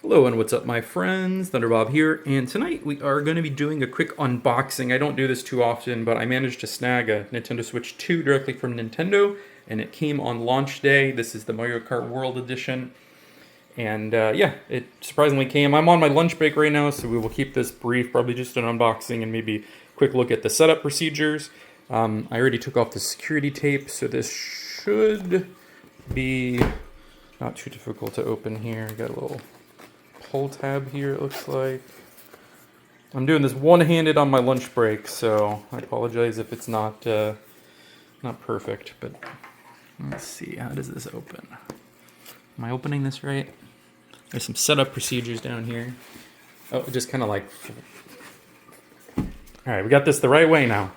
Hello and what's up my friends, Thunderbob here, and tonight we are going to be doing a quick unboxing. I don't do this too often, but I managed to snag a Nintendo Switch 2 directly from Nintendo, and it came on launch day. This is the Mario Kart World Edition, and yeah, it surprisingly came. I'm on my lunch break right now, so we will keep this brief, probably just an unboxing and maybe a quick look at the setup procedures. I already took off the security tape, so this should be not too difficult to open here. Got a little pull tab here, it looks like. I'm doing this one-handed on my lunch break, so I apologize if it's not perfect, but let's see, how does this open? Am I opening this right? There's some setup procedures down here. Oh, just kind of like... Alright, we got this the right way now.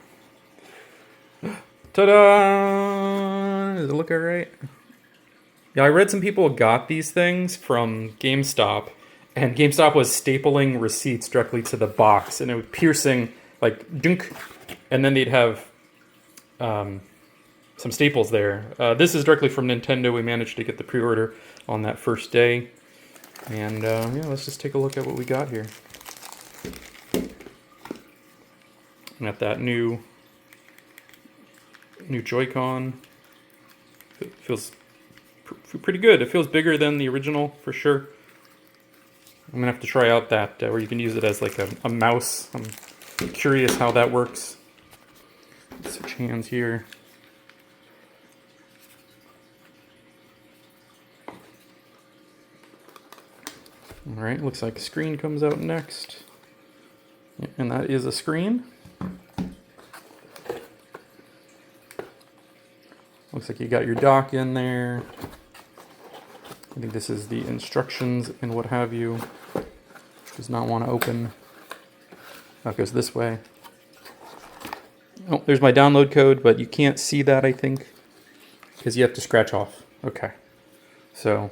Ta-da! Does it look alright? Yeah, I read some people got these things from GameStop, and GameStop was stapling receipts directly to the box, and it was piercing, like, dunk, and then they'd have some staples there. This is directly from Nintendo. We managed to get the pre-order on that first day. And, yeah, let's just take a look at what we got here. And at that new Joy-Con. It feels pretty good. It feels bigger than the original, for sure. I'm gonna have to try out that where you can use it as like a mouse. I'm curious how that works. Switch hands here. All right, looks like a screen comes out next. Yeah, and that is a screen. Looks like you got your dock in there. I think this is the instructions and what have you. Does not want to open. Oh, it goes this way. Oh, there's my download code, but you can't see that, I think, because you have to scratch off. Okay. So,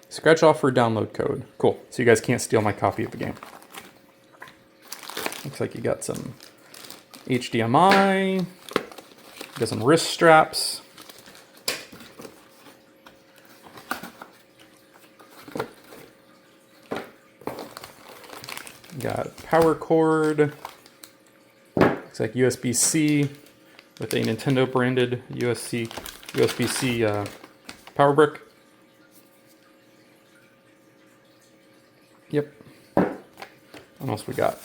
scratch off for download code. Cool. So you guys can't steal my copy of the game. Looks like you got some HDMI. You got some wrist straps. Got power cord. Looks like USB-C with a Nintendo branded USB-C power brick. Yep. What else we got?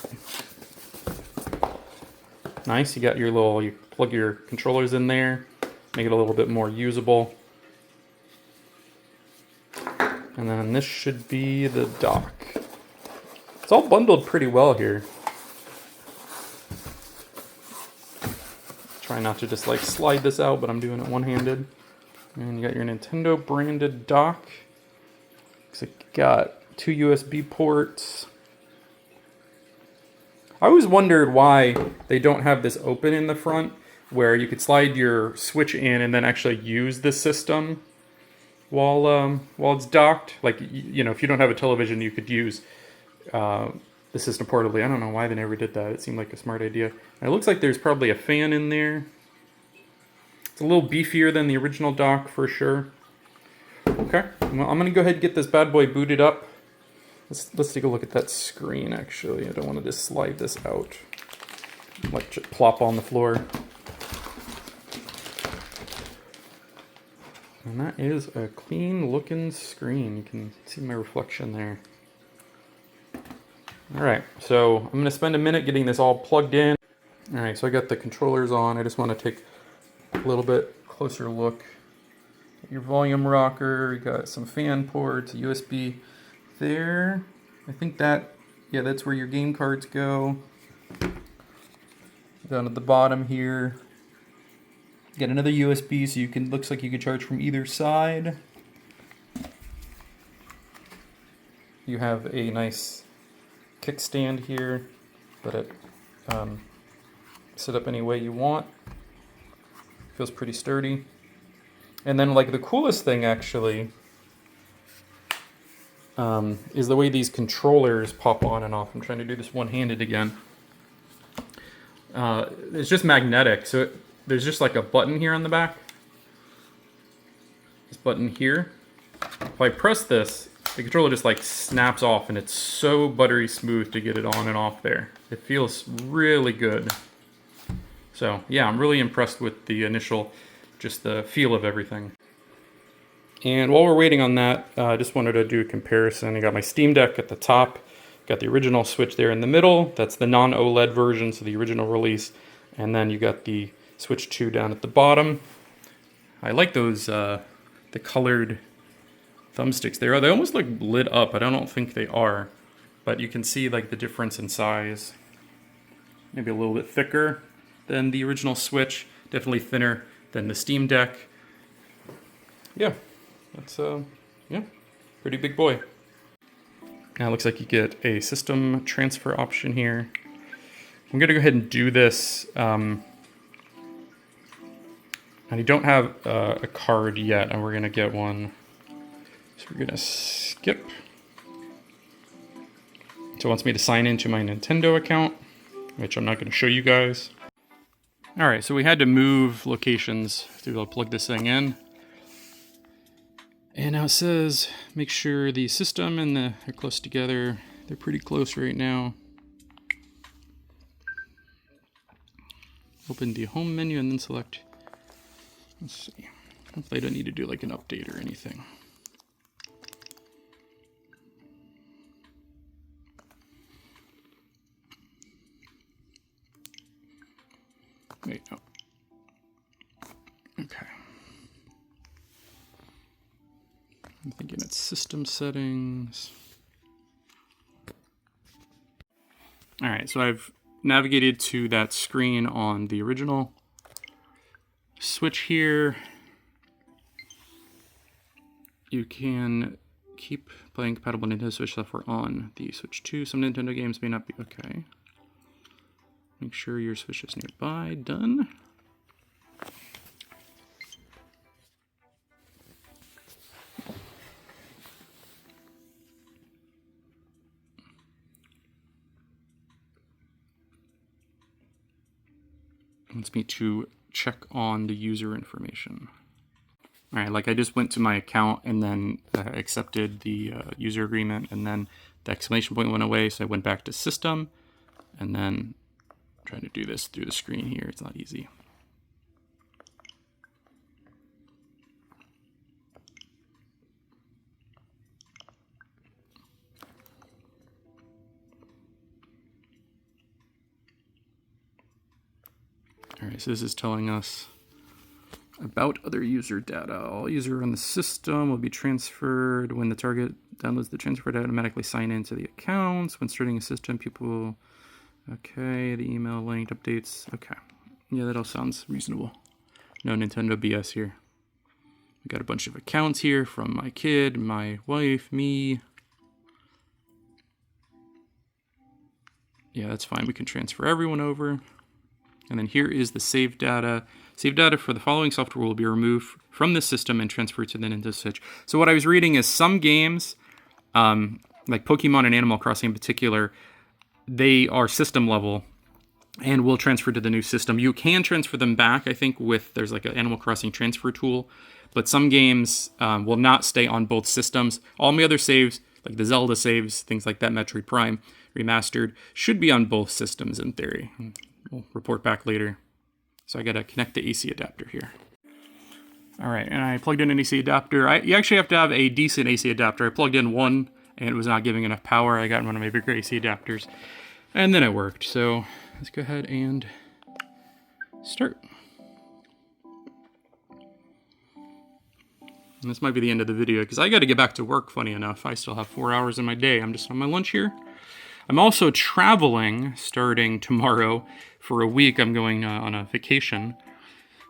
Nice. You got your little. You plug your controllers in there, make it a little bit more usable. And then this should be the dock. It's all bundled pretty well here. Try not to just like slide this out, but I'm doing it one-handed. And you got your Nintendo branded dock. Looks like you got 2 USB ports. I always wondered why they don't have this open in the front, where you could slide your Switch in and then actually use the system while it's docked. Like, you know, if you don't have a television, you could use the system portably. I don't know why they never did that. It seemed like a smart idea. And it looks like there's probably a fan in there. It's a little beefier than the original dock for sure. Okay, well, I'm gonna go ahead and get this bad boy booted up. Let's take a look at that screen. Actually, I don't want to just slide this out. Let it plop on the floor. And that is a clean looking screen. You can see my reflection there. Alright, so I'm going to spend a minute getting this all plugged in. Alright, so I got the controllers on. I just want to take a little bit closer look. Your volume rocker, you got some fan ports, USB there. I think that, yeah, that's where your game cards go. Down at the bottom here. Got another USB, so you can, looks like you can charge from either side. You have a nice kickstand here, let it sit up any way you want. Feels pretty sturdy. And then, like, the coolest thing actually is the way these controllers pop on and off. I'm trying to do this one-handed again. It's just magnetic, so there's just like a button here on the back. This button here. If I press this, the controller just like snaps off, and it's so buttery smooth to get it on and off there. It feels really good. So yeah, I'm really impressed with the initial, just the feel of everything. And while we're waiting on that, I just wanted to do a comparison. I got my Steam Deck at the top, got the original Switch there in the middle. That's the non-OLED version, so the original release. And then you got the Switch 2 down at the bottom. I like those, the colored thumbsticks there. They almost look lit up, but I don't think they are. But you can see like the difference in size. Maybe a little bit thicker than the original Switch. Definitely thinner than the Steam Deck. Yeah. That's, yeah, pretty big boy. Now it looks like you get a system transfer option here. I'm going to go ahead and do this. And I don't have a card yet, and we're going to get one. So we're going to skip. So it wants me to sign into my Nintendo account, which I'm not going to show you guys. All right, so we had to move locations to be able to plug this thing in. And now it says, make sure the system and are close together. They're pretty close right now. Open the home menu and then select, let's see. Hopefully I don't need to do like an update or anything. Wait, no. Okay. I'm thinking it's system settings. All right, so I've navigated to that screen on the original Switch here. You can keep playing compatible Nintendo Switch software on the Switch 2. Some Nintendo games may not be okay. Make sure your Switch is nearby. Done. Wants me to check on the user information. All right, like I just went to my account and then accepted the user agreement, and then the exclamation point went away, so I went back to system, and then I'm trying to do this through the screen here. It's not easy. All right, so this is telling us about other user data. All user on the system will be transferred. When the target downloads the transfer data, automatically sign into the accounts. When starting a system, people, okay, the email linked updates. Okay, yeah, that all sounds reasonable. No Nintendo BS here. We got a bunch of accounts here from my kid, my wife, me. Yeah, that's fine. We can transfer everyone over. And then here is the save data. Save data for the following software will be removed from the system and transferred to the Nintendo Switch. So what I was reading is some games, like Pokemon and Animal Crossing in particular, they are system level and will transfer to the new system. You can transfer them back, I think, there's like an Animal Crossing transfer tool, but some games will not stay on both systems. All my other saves, like the Zelda saves, things like that, Metroid Prime Remastered, should be on both systems in theory. We'll report back later. So I gotta connect the AC adapter here. All right, and I plugged in an AC adapter. You actually have to have a decent AC adapter. I plugged in one and it was not giving enough power. I got one of my bigger AC adapters and then it worked. So let's go ahead and start. And this might be the end of the video because I gotta get back to work, funny enough. I still have 4 hours in my day. I'm just on my lunch here. I'm also traveling starting tomorrow for a week. I'm going on a vacation.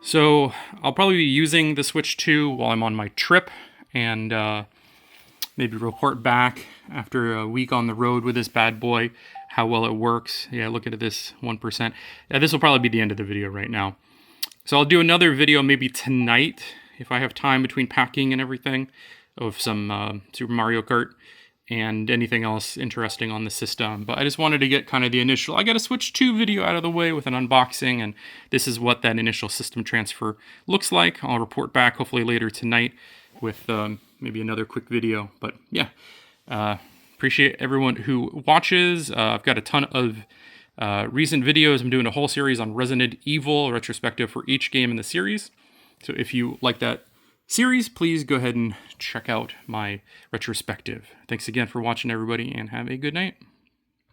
So I'll probably be using the Switch 2 while I'm on my trip and maybe report back after a week on the road with this bad boy, how well it works. Yeah, look at this 1%. Yeah, this will probably be the end of the video right now. So I'll do another video maybe tonight if I have time between packing and everything of some Super Mario Kart and anything else interesting on the system. But I just wanted to get kind of the initial, I got a Switch 2 video out of the way with an unboxing, and this is what that initial system transfer looks like. I'll report back hopefully later tonight with maybe another quick video. But yeah, appreciate everyone who watches. I've got a ton of recent videos. I'm doing a whole series on Resident Evil retrospective for each game in the series. So if you like that series, please go ahead and check out my retrospective. Thanks again for watching, everybody, and have a good night.